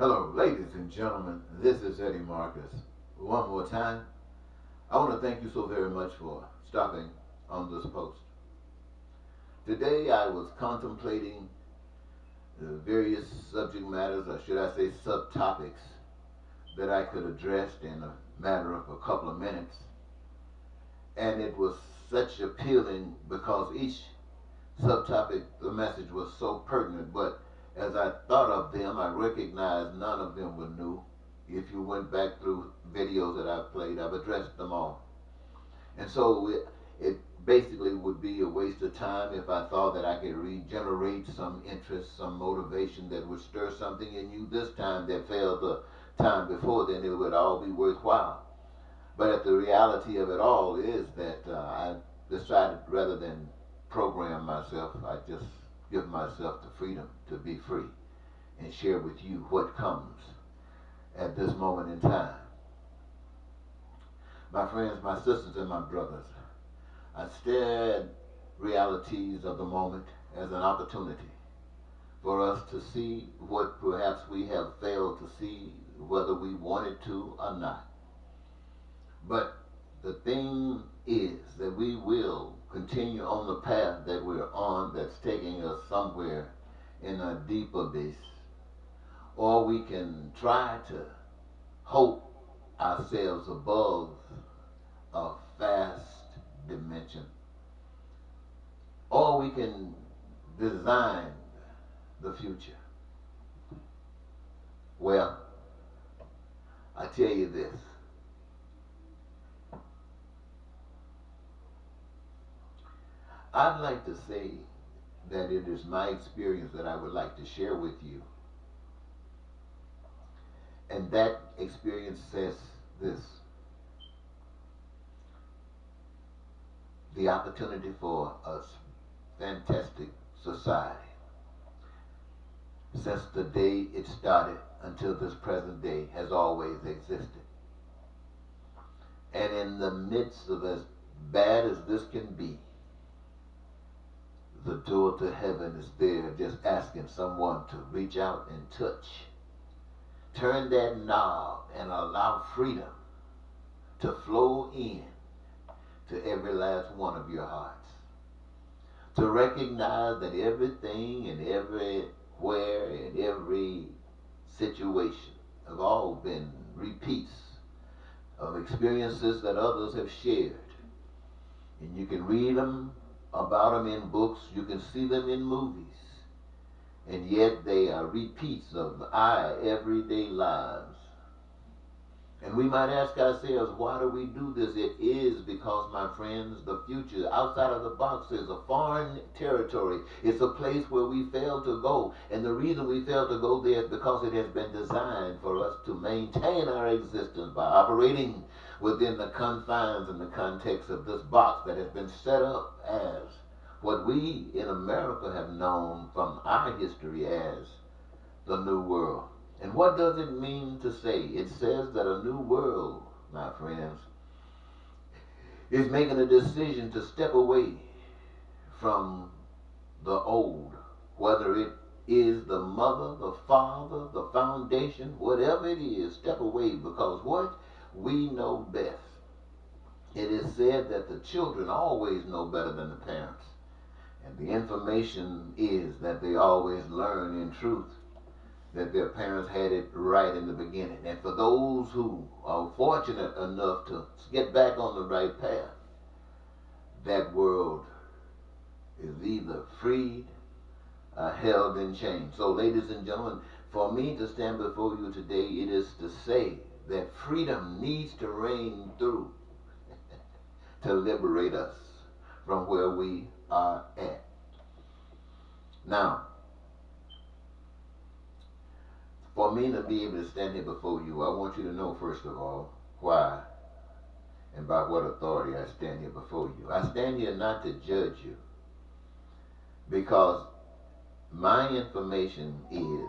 Hello, ladies and gentlemen. This is Eddie Marcus. One more time, I want to thank you so very much for stopping on this post. Today, I was contemplating the various subject matters, or should I say subtopics, that I could address in a matter of a couple of minutes. And it was such appealing because each subtopic, the message was so pertinent. But as I thought of them, I recognized none of them were new. If you went back through videos that I've played, I've addressed them all. And so it basically would be a waste of time if I thought that I could regenerate some interest, some motivation that would stir something in you this time that failed the time before, then it would all be worthwhile. But the reality of it all is that I decided rather than program myself, I just give myself the freedom to be free and share with you what comes at this moment in time. My friends, my sisters, and my brothers, I stared realities of the moment as an opportunity for us to see what perhaps we have failed to see, whether we wanted to or not. But the thing is that we will continue on the path that we're on that's taking us somewhere in a deep abyss, or we can try to hope ourselves above a vast dimension, or we can design the future. Well, I tell you this. I'd like to say that it is my experience that I would like to share with you. And that experience says this: the opportunity for a fantastic society since the day it started until this present day has always existed. And in the midst of as bad as this can be, the door to heaven is there just asking someone to reach out and touch. Turn that knob and allow freedom to flow in to every last one of your hearts. To recognize that everything and everywhere and every situation have all been repeats of experiences that others have shared. And you can read them about them in books, you can see them in movies, and yet they are repeats of our everyday lives. And we might ask ourselves, why do we do this? It is because, my friends, the future outside of the box is a foreign territory. It's a place where we fail to go. And the reason we fail to go there is because it has been designed for us to maintain our existence by operating within the confines and the context of this box that has been set up as what we in America have known from our history as the New World. And what does it mean to say? It says that a new world, my friends, is making a decision to step away from the old, whether it is the mother, the father, the foundation, whatever it is, step away, because what? We know best. It is said that the children always know better than the parents. And the information is that they always learn in truth that their parents had it right in the beginning. And for those who are fortunate enough to get back on the right path, that world is either freed or held in chains. So, ladies and gentlemen, for me to stand before you today, it is to say that freedom needs to reign through to liberate us from where we are at. Now, for me to be able to stand here before you, I want you to know, first of all, why and by what authority I stand here before you. I stand here not to judge you, because my information is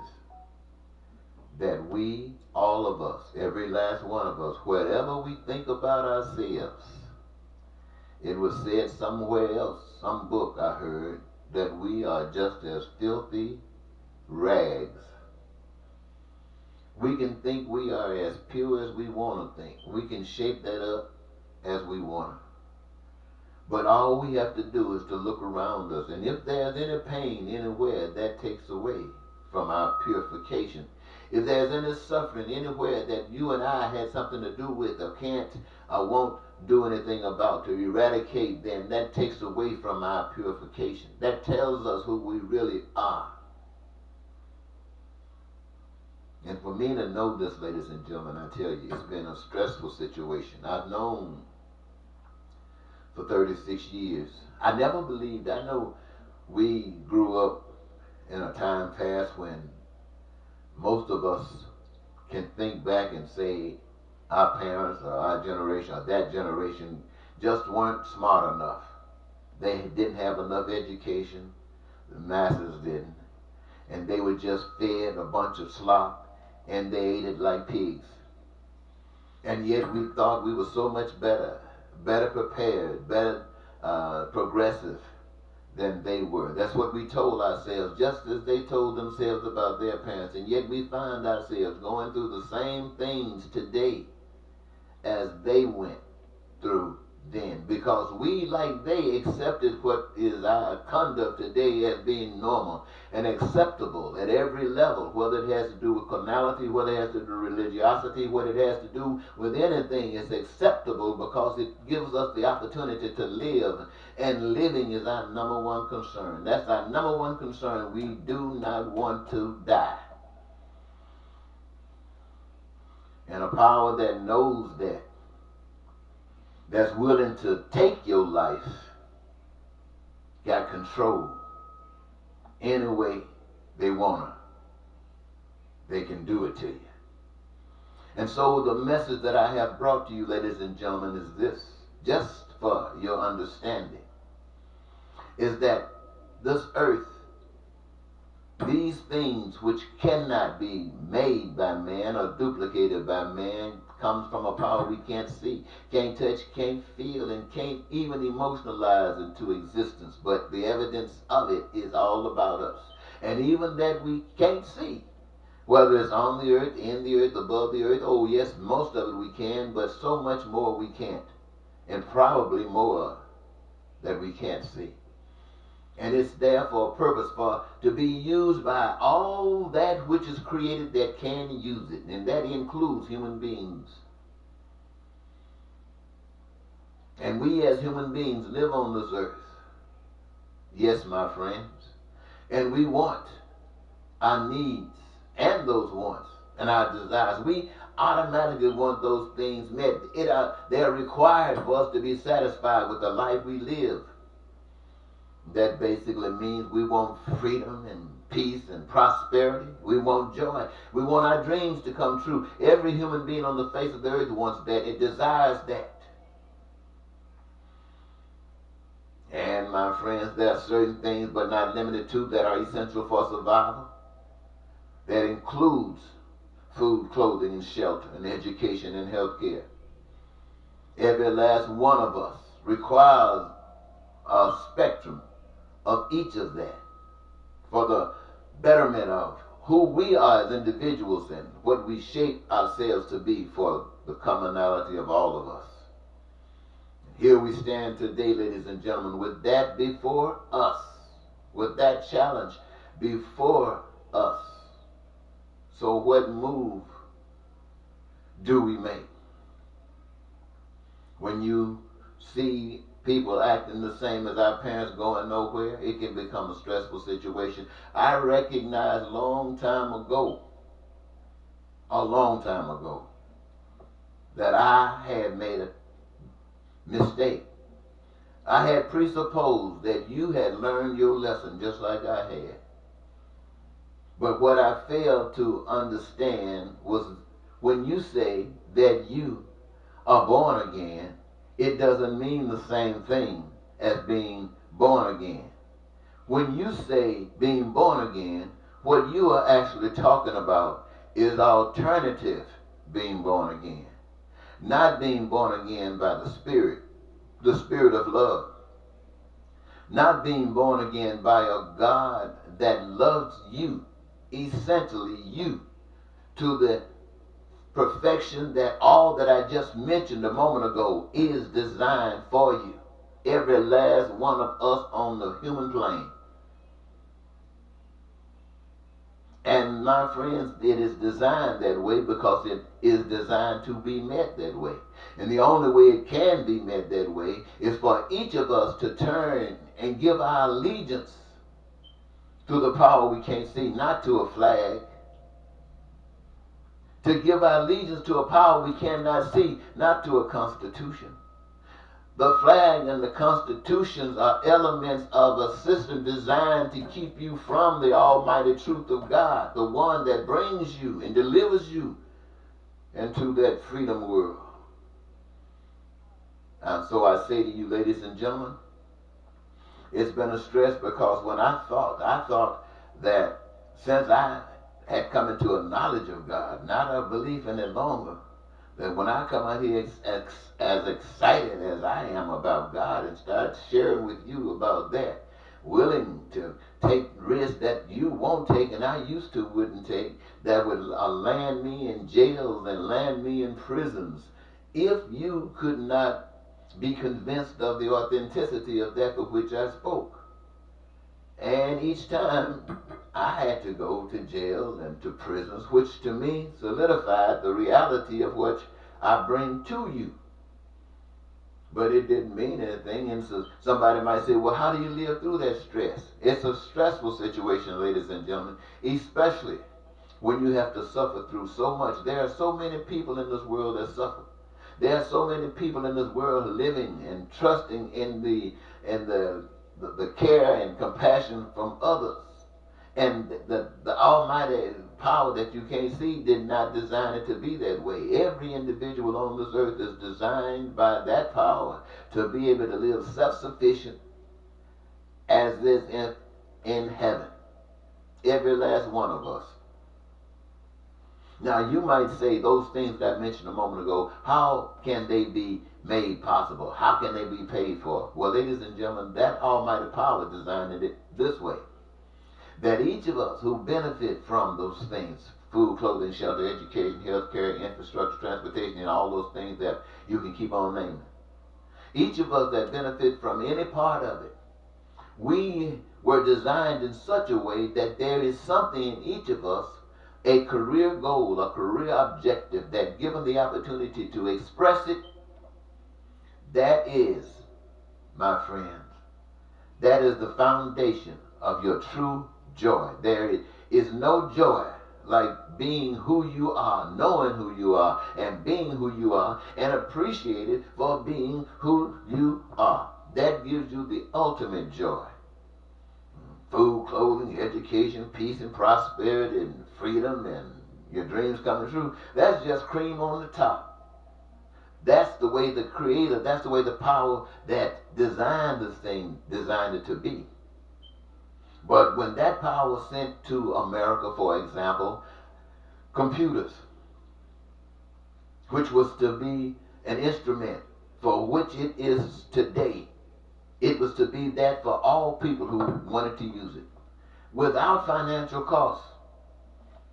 that we, all of us, every last one of us, whatever we think about ourselves, it was said somewhere else, some book I heard, that we are just as filthy rags. We can think we are as pure as we want to think. We can shape that up as we want to. But all we have to do is to look around us. And if there's any pain anywhere, that takes away from our purification. If there's any suffering anywhere that you and I had something to do with or can't or won't do anything about to eradicate, then that takes away from our purification. That tells us who we really are. And for me to know this, ladies and gentlemen, I tell you, it's been a stressful situation. I've known for 36 years. I never believed. I know we grew up in a time past when most of us can think back and say our parents or our generation or that generation just weren't smart enough. They didn't have enough education. The masses didn't. And they were just fed a bunch of slop and they ate it like pigs. And yet we thought we were so much better prepared, better progressive than they were. That's what we told ourselves, just as they told themselves about their parents. And yet we find ourselves going through the same things today as they went through then. Because we, like they, accepted what is our conduct today as being normal and acceptable at every level, whether it has to do with carnality, whether it has to do with religiosity, whether it has to do with anything. It's acceptable because it gives us the opportunity to live, and living is our number one concern. That's our number one concern. We do not want to die. And a power that knows that, that's willing to take your life, got control any way they want to. They can do it to you. And so the message that I have brought to you, ladies and gentlemen, is this, just for your understanding, is that this earth, these things which cannot be made by man or duplicated by man, comes from a power we can't see, can't touch, can't feel, and can't even emotionalize into existence. But the evidence of it is all about us. And even that we can't see, whether it's on the earth, in the earth, above the earth, oh yes, most of it we can, but so much more we can't. And probably more that we can't see. And it's there for a purpose, for to be used by all that which is created that can use it. And that includes human beings. And we as human beings live on this earth. Yes, my friends. And we want our needs and those wants and our desires. We automatically want those things met. They are required for us to be satisfied with the life we live. That basically means we want freedom and peace and prosperity. We want joy. We want our dreams to come true. Every human being on the face of the earth wants that. It desires that. And my friends, there are certain things, but not limited to, that are essential for survival. That includes food, clothing, and shelter, and education and health care. Every last one of us requires a spectrum of each of that for the betterment of who we are as individuals and what we shape ourselves to be for the commonality of all of us. Here we stand today, ladies and gentlemen, with that before us, with that challenge before us. So what move do we make? When you see people acting the same as our parents going nowhere, it can become a stressful situation. I recognized a long time ago, that I had made a mistake. I had presupposed that you had learned your lesson just like I had. But what I failed to understand was when you say that you are born again, it doesn't mean the same thing as being born again. When you say being born again, what you are actually talking about is alternative being born again. Not being born again by the Spirit of love. Not being born again by a God that loves you, essentially you, to the perfection that all that I just mentioned a moment ago is designed for you. Every last one of us on the human plane. And my friends, it is designed that way because it is designed to be met that way. And the only way it can be met that way is for each of us to turn and give our allegiance to the power we can't see, not to a flag. To give our allegiance to a power we cannot see, not to a constitution. The flag and the constitutions are elements of a system designed to keep you from the almighty truth of God, the one that brings you and delivers you into that freedom world. And so I say to you, ladies and gentlemen, it's been a stress because when I thought that since I had come into a knowledge of God, not a belief in it longer, that when I come out here as excited as I am about God and start sharing with you about that, willing to take risks that you won't take and I used to wouldn't take, that would land me in jails and land me in prisons, if you could not be convinced of the authenticity of that for which I spoke. And each time I had to go to jail and to prisons, which to me solidified the reality of what I bring to you. But it didn't mean anything. And so somebody might say, well, how do you live through that stress? It's a stressful situation, ladies and gentlemen, especially when you have to suffer through so much. There are so many people in this world that suffer. There are so many people in this world living and trusting in the care and compassion from others. And the almighty power that you can't see did not design it to be that way. Every individual on this earth is designed by that power to be able to live self-sufficient as is in heaven. Every last one of us. Now you might say those things that I mentioned a moment ago, how can they be made possible? How can they be paid for? Well, ladies and gentlemen, that almighty power designed it this way. That each of us who benefit from those things, food, clothing, shelter, education, health care, infrastructure, transportation, and all those things that you can keep on naming. Each of us that benefit from any part of it, we were designed in such a way that there is something in each of us, a career goal, a career objective, that given the opportunity to express it, that is, my friends, that is the foundation of your true joy. There is no joy like being who you are, knowing who you are, and being who you are, and appreciated for being who you are. That gives you the ultimate joy. Food, clothing, education, peace and prosperity, and freedom, and your dreams coming true. That's just cream on the top. That's the way the Creator, that's the way the power that designed this thing, designed it to be. But when that power was sent to America, for example, computers, which was to be an instrument for which it is today, it was to be that for all people who wanted to use it, without financial cost.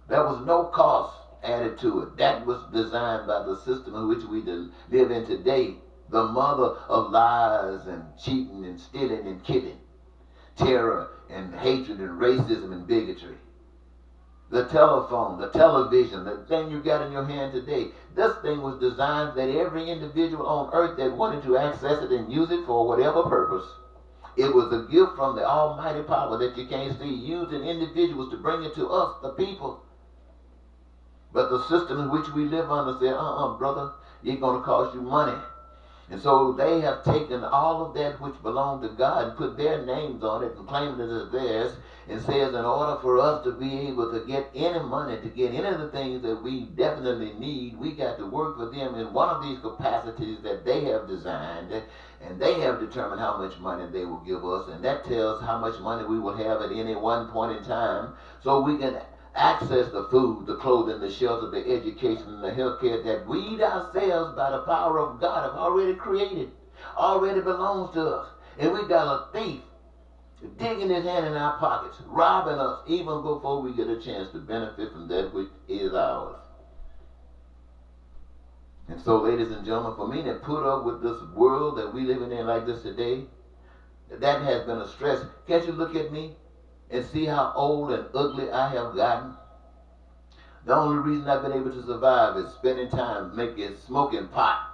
There was no cost added to it. That was designed by the system in which we live in today, the mother of lies and cheating and stealing and killing, terror and hatred and racism and bigotry. The telephone, the television, the thing you got in your hand today, this thing was designed that every individual on earth that wanted to access it and use it for whatever purpose, it was a gift from the almighty power that you can't see, using individuals to bring it to us, the people. But the system in which we live under said, brother, it's going to cost you money. And so they have taken all of that which belonged to God and put their names on it and claimed it as theirs, and says in order for us to be able to get any money, to get any of the things that we definitely need, we got to work for them in one of these capacities that they have designed, and they have determined how much money they will give us, and that tells how much money we will have at any one point in time, so we can access the food, the clothing, the shelter, the education, and the health care that we ourselves, by the power of God, have already created, already belongs to us. And we got a thief digging his hand in our pockets, robbing us even before we get a chance to benefit from that which is ours. And so, ladies and gentlemen, for me to put up with this world that we living in like this today, that has been a stress. Can't you look at me and see how old and ugly I have gotten? The only reason I've been able to survive is spending time smoking pot,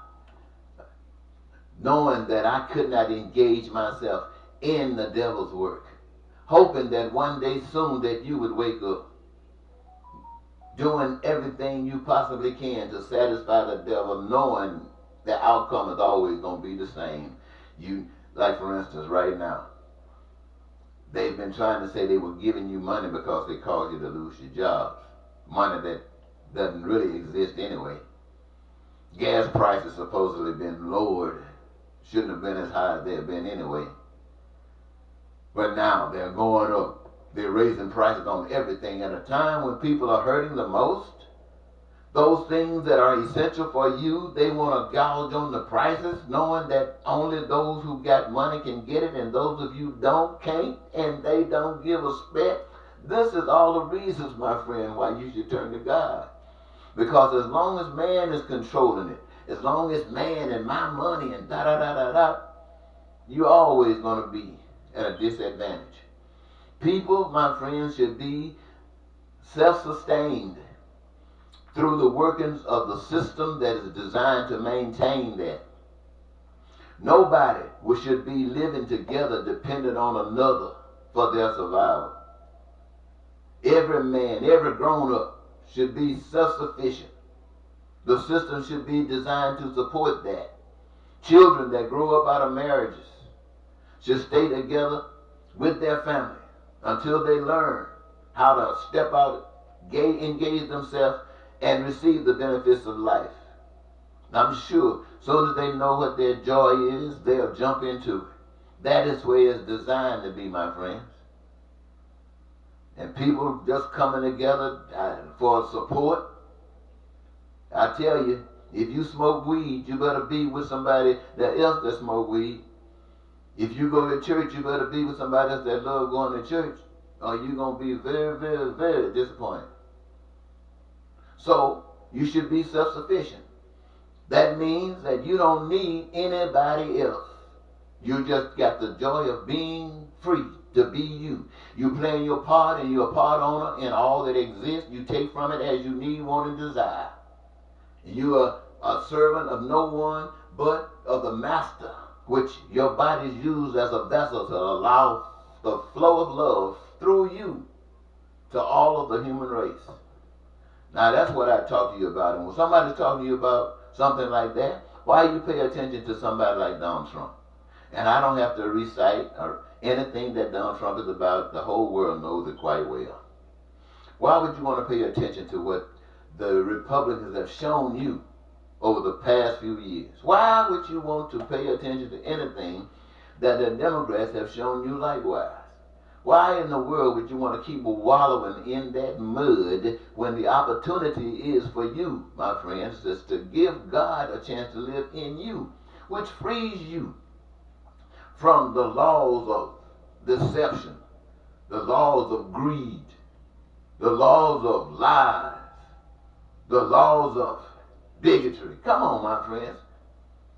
knowing that I could not engage myself in the devil's work, hoping that one day soon that you would wake up, doing everything you possibly can to satisfy the devil, knowing the outcome is always going to be the same. Like for instance, right now, they've been trying to say they were giving you money because they caused you to lose your jobs. Money that doesn't really exist anyway. Gas prices supposedly been lowered. Shouldn't have been as high as they've been anyway. But now they're going up. They're raising prices on everything at a time when people are hurting the most. Those things that are essential for you, they want to gouge on the prices, knowing that only those who got money can get it, and those of you don't, can't, and they don't give a speck. This is all the reasons, my friend, why you should turn to God. Because as long as man is controlling it, as long as man and my money and da-da-da-da-da, you're always going to be at a disadvantage. People, my friends, should be self-sustained through the workings of the system that is designed to maintain that. Nobody should be living together dependent on another for their survival. Every man, every grown-up should be self-sufficient. The system should be designed to support that. Children that grow up out of marriages should stay together with their family until they learn how to step out, engage themselves, and receive the benefits of life. I'm sure as soon as they know what their joy is, they'll jump into it. That is where it's designed to be, my friends. And people just coming together for support. I tell you, if you smoke weed, you better be with somebody else that smoke weed. If you go to church, you better be with somebody else that love going to church, or you're going to be very, very, very disappointed. So, you should be self-sufficient. That means that you don't need anybody else. You just got the joy of being free to be you. You playing your part, and you're a part owner in all that exists. You take from it as you need, want, and desire. You are a servant of no one but of the master, which your body is used as a vessel to allow the flow of love through you to all of the human race. Now that's what I talk to you about. And when somebody's talking to you about something like that, why you pay attention to somebody like Donald Trump? And I don't have to recite or anything that Donald Trump is about. The whole world knows it quite well. Why would you want to pay attention to what the Republicans have shown you over the past few years? Why would you want to pay attention to anything that the Democrats have shown you likewise? Why in the world would you want to keep wallowing in that mud when the opportunity is for you, my friends, is to give God a chance to live in you, which frees you from the laws of deception, the laws of greed, the laws of lies, the laws of bigotry. Come on, my friends.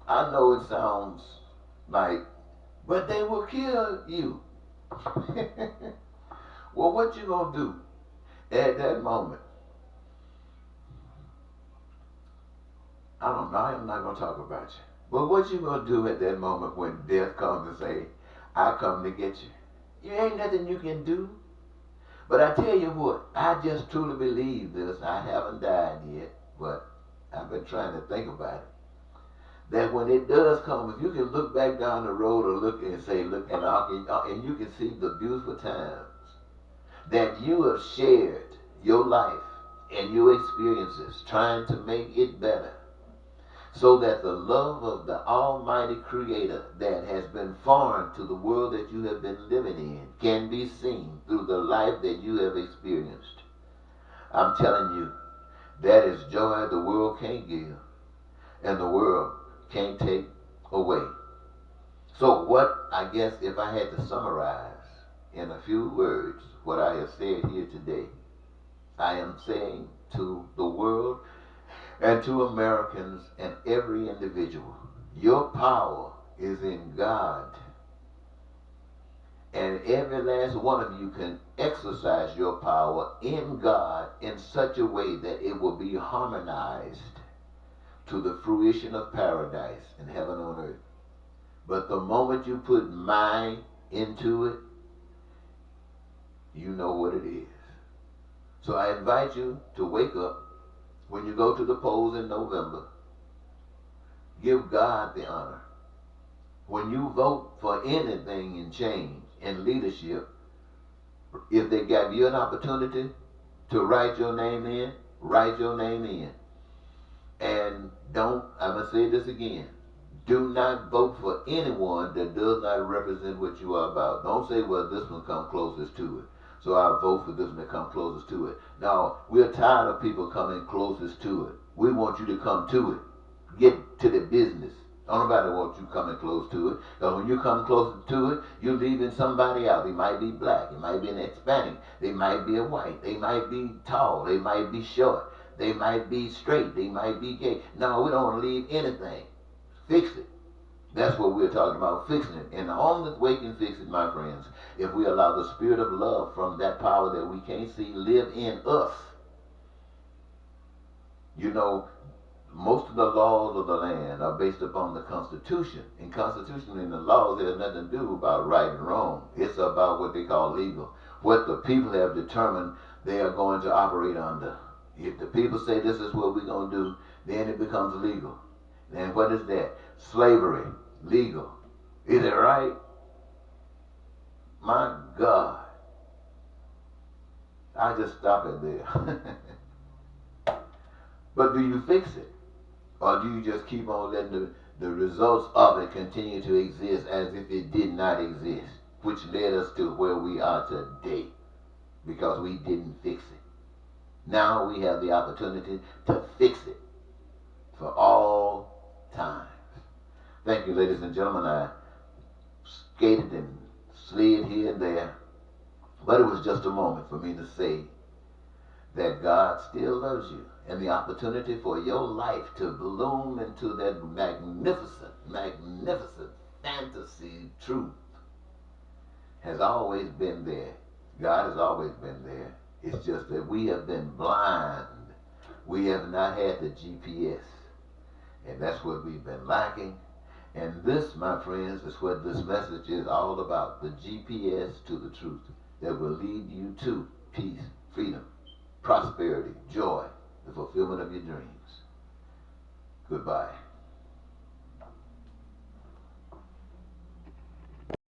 I know it sounds like, but they will kill you. Well, what you gonna do at that moment? I don't know. I'm not gonna talk about you. But what you gonna do at that moment when death comes and say, "I come to get you"? You ain't nothing you can do. But I tell you what, I just truly believe this. I haven't died yet, but I've been trying to think about it. That when it does come, if you can look back down the road or look and say, look, and you can see the beautiful times that you have shared your life and your experiences trying to make it better, so that the love of the Almighty Creator that has been foreign to the world that you have been living in can be seen through the life that you have experienced. I'm telling you, that is joy the world can't give, and the world can't take away. So what, I guess, if I had to summarize in a few words what I have said here today, I am saying to the world, And to Americans and every individual, your power is in God. And every last one of you can exercise your power in God in such a way that it will be harmonized to the fruition of paradise in heaven on earth. But the moment you put mine into it, you know what it is. So I invite you to wake up when you go to the polls in November. Give God the honor. When you vote for anything in change, in leadership, if they gave you an opportunity to write your name in, write your name in. And don't, I'm going to say this again, do not vote for anyone that does not represent what you are about. Don't say, well, this one come closest to it, so I'll vote for this one to come closest to it. No, we're tired of people coming closest to it. We want you to come to it. Get to the business. Don't nobody want you coming close to it. Because when you come closer to it, you're leaving somebody out. They might be black. It might be an Hispanic. They might be a white. They might be tall. They might be short. They might be straight. They might be gay. No, we don't want to leave anything. Fix it. That's what we're talking about, fixing it. And the only way we can fix it, my friends, if we allow the spirit of love from that power that we can't see live in us. You know, most of the laws of the land are based upon the Constitution. And Constitution and the laws has nothing to do about right and wrong. It's about what they call legal. What the people have determined they are going to operate under. If the people say this is what we're going to do, then it becomes legal. And what is that? Slavery. Legal. Is it right? My God. I just stop it there. But do you fix it? Or do you just keep on letting the results of it continue to exist as if it did not exist? Which led us to where we are today. Because we didn't fix it. Now we have the opportunity to fix it. For all time. Thank you, ladies and gentlemen. I skated and slid here and there. But it was just a moment for me to say that God still loves you. And the opportunity for your life to bloom into that magnificent, magnificent fantasy truth has always been there. God has always been there. It's just that we have been blind. We have not had the GPS. And that's what we've been lacking. And this, my friends, is what this message is all about. The GPS to the truth that will lead you to peace, freedom, prosperity, joy, the fulfillment of your dreams. Goodbye.